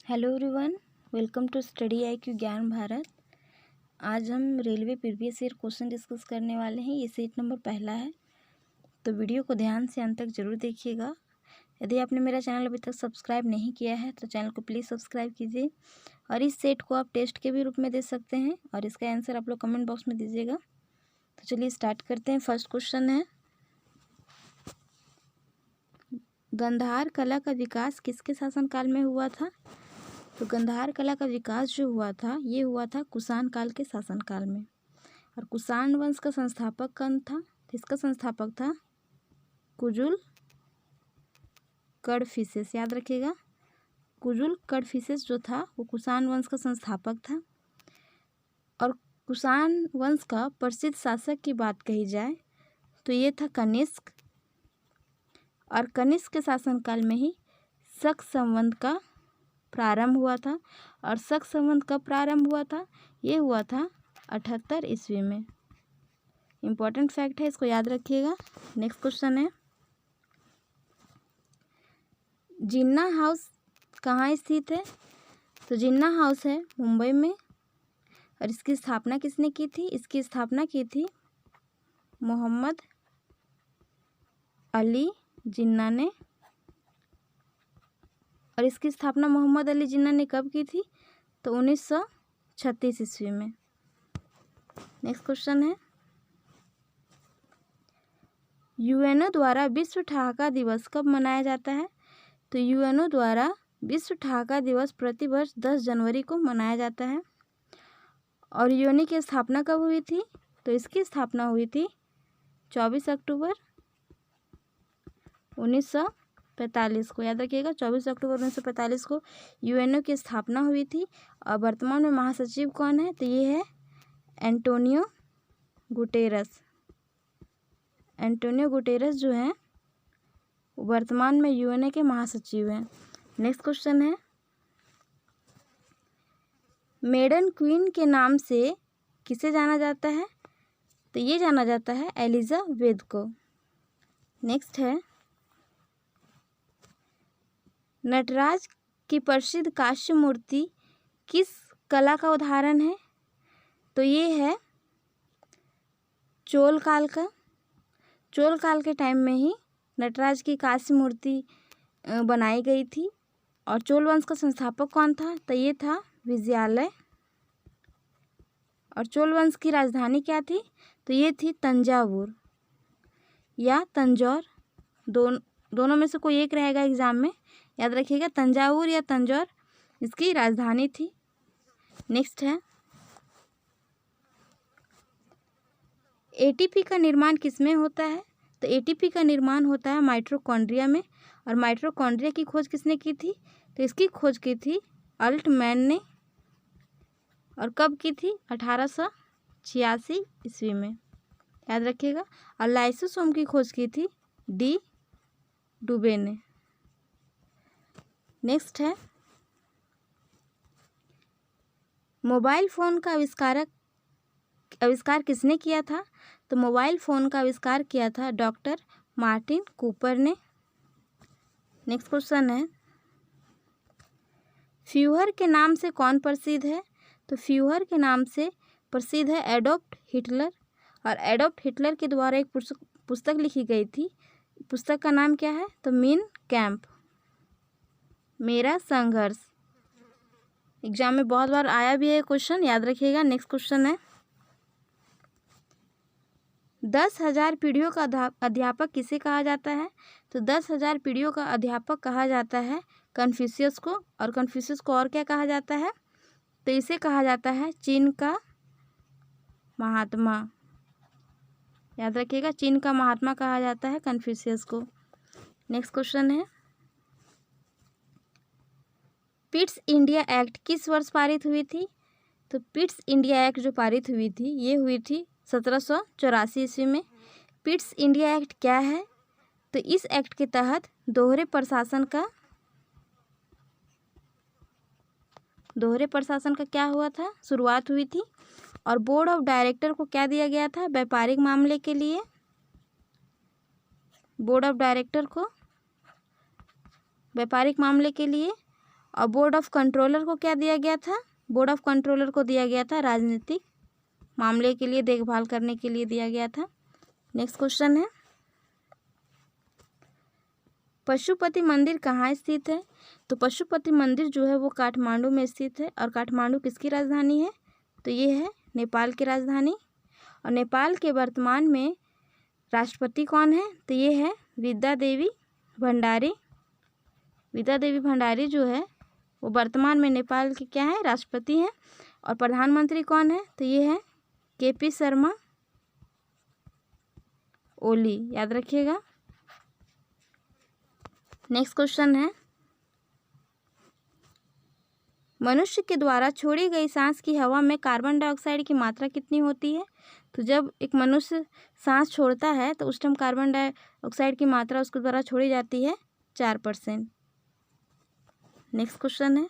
Hello everyone, welcome to study IQ Gyan Bharat. आज हम railway previous year question discuss करने वाले हैं। ये सेट नंबर पहला है, तो वीडियो को ध्यान से अंत तक जरूर देखिएगा। यदि आपने मेरा चैनल अभी तक सब्सक्राइब नहीं किया है तो चैनल को प्लीज़ सब्सक्राइब कीजिए। और इस सेट को आप टेस्ट के भी रूप में दे सकते हैं और इसका आंसर आप लोग कमेंट बॉक्स में दीजिएगा। तो चलिए स्टार्ट करते हैं। फर्स्ट क्वेश्चन है, गंधार कला का विकास किसके शासनकाल में हुआ था? तो गंधार कला का विकास जो हुआ था ये हुआ था कुषाण काल के शासनकाल में। और कुषाण वंश का संस्थापक कौन था? इसका संस्थापक था कुजुल कड़फिसेस। याद रखिएगा, कुजुल कड़फिसेस जो था वो कुषाण वंश का संस्थापक था। और कुषाण वंश का प्रसिद्ध शासक की बात कही जाए तो ये था कनिष्क। और कनिष्क के शासनकाल में ही शक संवत का प्रारंभ हुआ था। और शक संवत कब प्रारंभ हुआ था? ये हुआ था 78 ईस्वी में। इम्पॉर्टेंट फैक्ट है, इसको याद रखिएगा। नेक्स्ट क्वेश्चन है, जिन्ना हाउस कहाँ स्थित है? तो जिन्ना हाउस है मुंबई में। और इसकी स्थापना किसने की थी? इसकी स्थापना की थी मोहम्मद अली जिन्ना ने। और इसकी स्थापना मोहम्मद अली जिन्ना ने कब की थी? तो 1936 ईस्वी में। नेक्स्ट क्वेश्चन है, यूएनओ द्वारा विश्व ठहाका दिवस कब मनाया जाता है? तो यूएनओ द्वारा विश्व ठहाका दिवस प्रतिवर्ष 10 जनवरी को मनाया जाता है। और यूएनओ की स्थापना कब हुई थी? तो इसकी स्थापना हुई थी 24 अक्टूबर 1945 को। याद रखिएगा, 24 अक्टूबर 1945 को यूएनओ की स्थापना हुई थी। और वर्तमान में महासचिव कौन है? तो ये है एंटोनियो गुटेरस। एंटोनियो गुटेरस जो हैं वर्तमान में यूएनओ के महासचिव हैं। नेक्स्ट क्वेश्चन है, मेडन क्वीन के नाम से किसे जाना जाता है? तो ये जाना जाता है एलिजाबेथ को। नेक्स्ट है, नटराज की प्रसिद्ध कांस्य मूर्ति किस कला का उदाहरण है? तो ये है चोल काल का। चोल काल के टाइम में ही नटराज की कांस्य मूर्ति बनाई गई थी। और चोल वंश का संस्थापक कौन था? तो ये था विजयालय। और चोल वंश की राजधानी क्या थी? तो ये थी तंजावुर या तंजौर। दोनों में से कोई एक रहेगा एग्जाम में, याद रखिएगा। तंजावुर या तंजौर इसकी राजधानी थी। नेक्स्ट है, एटीपी का निर्माण किसमें होता है? तो एटीपी का निर्माण होता है माइटोकॉन्ड्रिया में। और माइटोकॉन्ड्रिया की खोज किसने की थी? तो इसकी खोज की थी अल्टमैन ने। और कब की थी? 1886 ईस्वी में। याद रखिएगा। और लाइसोसोम की खोज की थी डी डुबे ने। नेक्स्ट है, मोबाइल फ़ोन का आविष्कार किसने किया था? तो मोबाइल फ़ोन का आविष्कार किया था डॉक्टर मार्टिन कूपर ने। नेक्स्ट क्वेश्चन है, फ्यूहर के नाम से कौन प्रसिद्ध है? तो फ्यूहर के नाम से प्रसिद्ध है एडोल्फ हिटलर। और एडोल्फ हिटलर के द्वारा एक पुस्तक लिखी गई थी। पुस्तक का नाम क्या है? तो मीन कैंप, मेरा संघर्ष। एग्जाम में बहुत बार आया भी है क्वेश्चन, याद रखिएगा। नेक्स्ट क्वेश्चन है, 10,000 पीढ़ियों का अध्यापक किसे कहा जाता है? तो 10,000 पीढ़ियों का अध्यापक कहा जाता है कन्फ्यूशियस को। और कन्फ्यूशियस को और क्या कहा जाता है? तो इसे कहा जाता है चीन का महात्मा। याद रखिएगा, चीन का महात्मा कहा जाता है कन्फ्यूशियस को। नेक्स्ट क्वेश्चन है, पिट्स इंडिया एक्ट किस वर्ष पारित हुई थी? तो पिट्स इंडिया एक्ट जो पारित हुई थी ये हुई थी 1784 ईस्वी में। पिट्स इंडिया एक्ट क्या है? तो इस एक्ट के तहत दोहरे प्रशासन का क्या हुआ था? शुरुआत हुई थी। और बोर्ड ऑफ डायरेक्टर को क्या दिया गया था? व्यापारिक मामले के लिए बोर्ड ऑफ डायरेक्टर को व्यापारिक मामले के लिए और बोर्ड ऑफ कंट्रोलर को क्या दिया गया था? बोर्ड ऑफ कंट्रोलर को दिया गया था राजनीतिक मामले के लिए देखभाल करने के लिए दिया गया था। नेक्स्ट क्वेश्चन है, पशुपति मंदिर कहाँ स्थित है? तो पशुपति मंदिर जो है वो काठमांडू में स्थित है। और काठमांडू किसकी राजधानी है? तो ये है नेपाल की राजधानी। और नेपाल के वर्तमान में राष्ट्रपति कौन है? तो ये है विद्या देवी भंडारी। विद्या देवी भंडारी जो है वो वर्तमान में नेपाल के क्या है? राष्ट्रपति हैं। और प्रधानमंत्री कौन है? तो ये है KP शर्मा ओली, याद रखिएगा। नेक्स्ट क्वेश्चन है, मनुष्य के द्वारा छोड़ी गई सांस की हवा में कार्बन डाइऑक्साइड की मात्रा कितनी होती है? तो जब एक मनुष्य सांस छोड़ता है तो उस टाइम कार्बन डाइऑक्साइड की मात्रा उसके द्वारा छोड़ी जाती है 4%। नेक्स्ट क्वेश्चन है,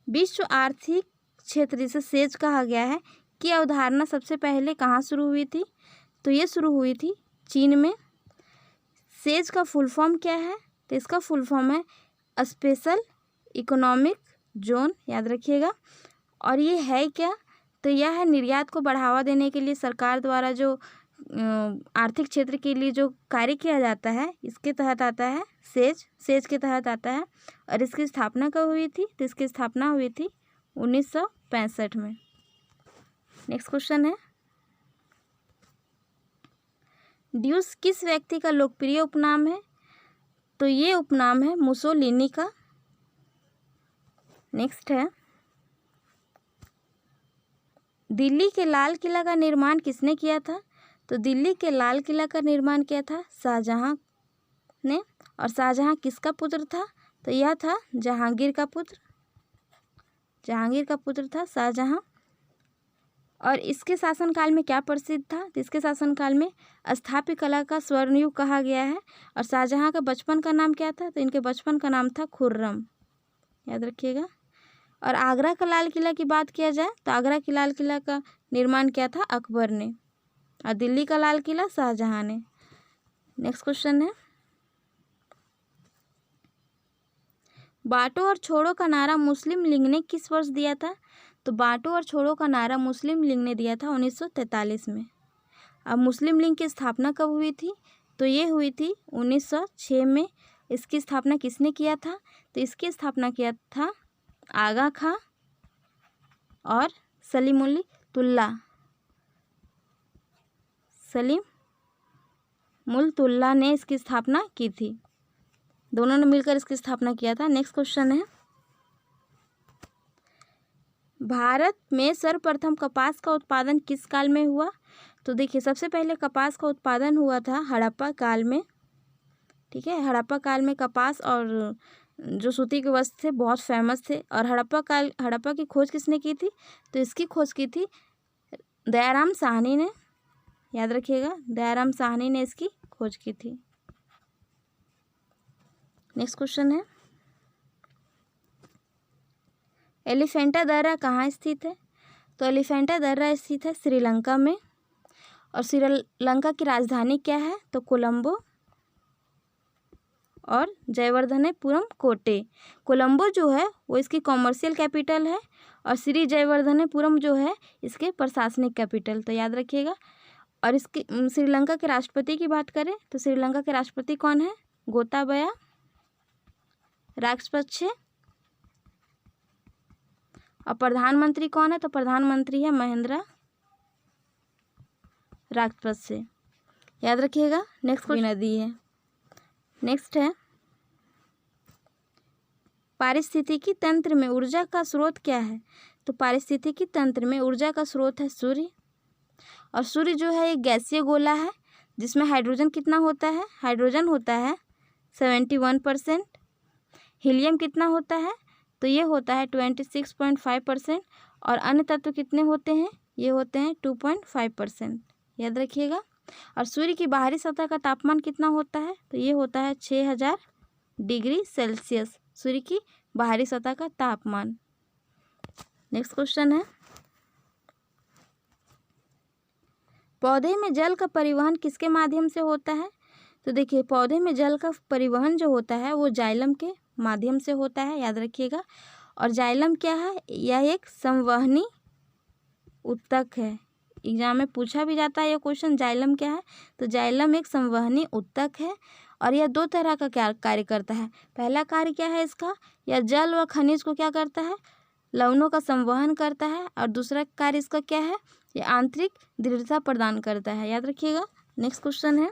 विश्व आर्थिक क्षेत्र जिसे सेज कहा गया है की अवधारणा सबसे पहले कहाँ शुरू हुई थी? तो ये शुरू हुई थी चीन में। सेज का फुल फॉर्म क्या है? तो इसका फुल फॉर्म है स्पेशल इकोनॉमिक जोन, याद रखिएगा। और ये है क्या? तो यह है निर्यात को बढ़ावा देने के लिए सरकार द्वारा जो आर्थिक क्षेत्र के लिए जो कार्य किया जाता है इसके तहत आता है सेज के तहत आता है। और इसकी स्थापना कब हुई थी? तो इसकी स्थापना हुई थी 1965 में। नेक्स्ट क्वेश्चन है, ड्यूस किस व्यक्ति का लोकप्रिय उपनाम है? तो ये उपनाम है मुसोलिनी का। नेक्स्ट है, दिल्ली के लाल किला का निर्माण किसने किया था? तो दिल्ली के लाल किला का निर्माण किया था शाहजहां ने। और शाहजहां किसका पुत्र था? तो यह था जहांगीर का पुत्र। जहांगीर का पुत्र था शाहजहां। और इसके शासनकाल में क्या प्रसिद्ध था? तो इसके शासनकाल में स्थापत्य कला का स्वर्णयुग कहा गया है। और शाहजहां का बचपन का नाम क्या था? तो इनके बचपन का नाम था खुर्रम, याद रखिएगा। और आगरा का लाल किला की बात किया जाए तो आगरा के लाल किला का निर्माण किया था अकबर ने। और दिल्ली का लाल किला शाहजहां ने। नेक्स्ट क्वेश्चन है, बांटो और छोड़ो का नारा मुस्लिम लीग ने किस वर्ष दिया था? तो बांटो और छोड़ो का नारा मुस्लिम लीग ने दिया था 1943 में। अब मुस्लिम लीग की स्थापना कब हुई थी? तो ये हुई थी 1906 में। इसकी स्थापना किसने किया था? तो इसकी स्थापना किया था आगा खां और सलीमुल्लाह ने इसकी स्थापना की थी। दोनों ने मिलकर इसकी स्थापना किया था। नेक्स्ट क्वेश्चन है, भारत में सर्वप्रथम कपास का उत्पादन किस काल में हुआ? तो देखिए, सबसे पहले कपास का उत्पादन हुआ था हड़प्पा काल में। ठीक है, हड़प्पा काल में कपास और जो सूती के वस्त्र थे बहुत फेमस थे। और हड़प्पा की खोज किसने की थी? तो इसकी खोज की थी दयाराम साहनी ने, याद रखिएगा, दयाराम साहनी ने इसकी खोज की थी। नेक्स्ट क्वेश्चन है, एलिफेंटा दर्रा कहाँ स्थित है? तो एलिफेंटा दर्रा स्थित है श्रीलंका में। और श्रीलंका की राजधानी क्या है? तो कोलंबो और जयवर्धनेपुरम कोटे। कोलंबो जो है वो इसकी कॉमर्शियल कैपिटल है और श्री जयवर्धनेपुरम जो है इसके प्रशासनिक कैपिटल, तो याद रखिएगा। और इसकी श्रीलंका के राष्ट्रपति की बात करें तो श्रीलंका के राष्ट्रपति कौन है? गोताबया राजपक्षे। और प्रधानमंत्री कौन है? तो प्रधानमंत्री है महिंद्रा राजपक्षे, याद रखिएगा। नेक्स्ट नदी है। नेक्स्ट है, पारिस्थितिकी तंत्र में ऊर्जा का स्रोत क्या है? तो पारिस्थितिकी तंत्र में ऊर्जा का स्रोत है सूर्य। और सूर्य जो है एक गैसीय गोला है जिसमें हाइड्रोजन कितना होता है? हाइड्रोजन होता है 71%। हीलियम कितना होता है? तो ये होता है 26.5%। और अन्य तत्व कितने होते हैं? ये होते हैं 2.5%, याद रखिएगा। और सूर्य की बाहरी सतह का तापमान कितना होता है? तो ये होता है 6000 डिग्री सेल्सियस, सूर्य की बाहरी सतह का तापमान। नेक्स्ट क्वेश्चन है, पौधे में जल का परिवहन किसके माध्यम से होता है? तो देखिए, पौधे में जल का परिवहन जो होता है वो जाइलम के माध्यम से होता है, याद रखिएगा। और जाइलम क्या है, यह एक संवहनी ऊतक है। एग्जाम में पूछा भी जाता है ये क्वेश्चन, जाइलम क्या है, तो जाइलम एक संवहनी ऊतक है और यह दो तरह का क्या कार्य करता है। पहला कार्य क्या है इसका, यह जल व खनिज को क्या करता है, लवणों का संवहन करता है। और दूसरा कार्य इसका क्या है, यह आंतरिक दृढ़ता प्रदान करता है, याद रखिएगा। नेक्स्ट क्वेश्चन है,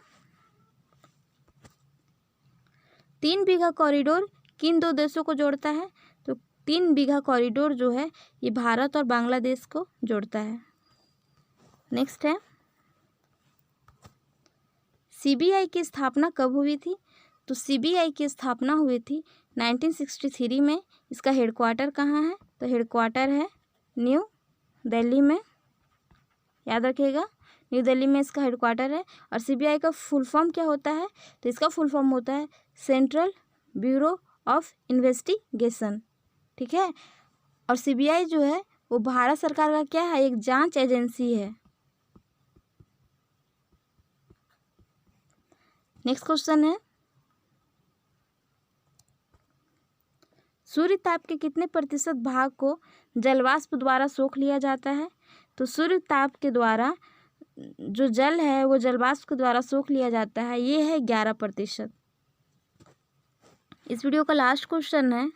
3 बीघा कॉरिडोर किन दो देशों को जोड़ता है, तो 3 बीघा कॉरिडोर जो है ये भारत और बांग्लादेश को जोड़ता है। नेक्स्ट है, सीबीआई की स्थापना कब हुई थी, तो सीबीआई की स्थापना हुई थी 1963 में। इसका हेडक्वार्टर कहाँ है, तो हेडक्वार्टर है न्यू दिल्ली में, याद रखिएगा, न्यू दिल्ली में इसका हेडक्वार्टर है। और सीबीआई का फुल फॉर्म क्या होता है, तो इसका फुल फॉर्म होता है सेंट्रल ब्यूरो ऑफ इन्वेस्टिगेशन, ठीक है। और सीबीआई जो है वो भारत सरकार का क्या है, एक जांच एजेंसी है। नेक्स्ट क्वेश्चन है, सूर्य ताप के कितने प्रतिशत भाग को जलवाष्प द्वारा सोख लिया जाता है, तो सूर्य ताप के द्वारा जो जल है वो जलवाष्प के द्वारा सोख लिया जाता है, ये है 11%। इस वीडियो का लास्ट क्वेश्चन है,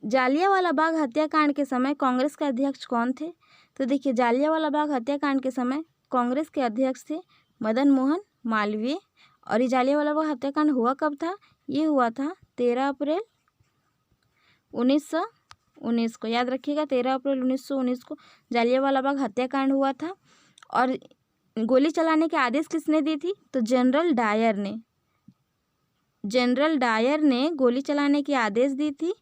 जालियांवाला बाग हत्याकांड के समय कांग्रेस के अध्यक्ष कौन थे, तो देखिए जालियांवाला बाग हत्याकांड के समय कांग्रेस के अध्यक्ष थे मदन मोहन मालवीय। और ये जालियांवाला बाग हत्याकांड हुआ कब था, ये हुआ था 13 अप्रैल 1919 को, याद रखिएगा 13 अप्रैल 1919 को जालियांवाला बाग हत्याकांड हुआ था। और गोली चलाने के आदेश किसने दी थी, तो जनरल डायर ने गोली चलाने के आदेश दी थी।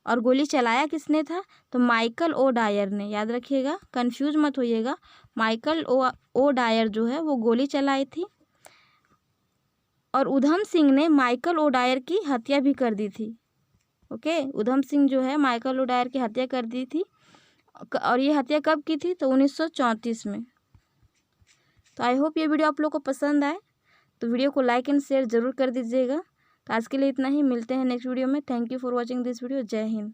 और गोली चलाया किसने था, तो माइकल ओ डायर ने, याद रखिएगा, कंफ्यूज मत होइएगा। माइकल ओ डायर जो है वो गोली चलाई थी। और उधम सिंह ने माइकल ओ डायर की हत्या भी कर दी थी। ओके, उधम सिंह जो है माइकल ओ डायर की हत्या कर दी थी। और ये हत्या कब की थी, तो 1934 में। तो आई होप ये वीडियो आप लोग को पसंद आए, तो वीडियो को लाइक एंड शेयर ज़रूर कर दीजिएगा। तो आज के लिए इतना ही, मिलते हैं नेक्स्ट वीडियो में। Thank you for watching this video. जय हिंद।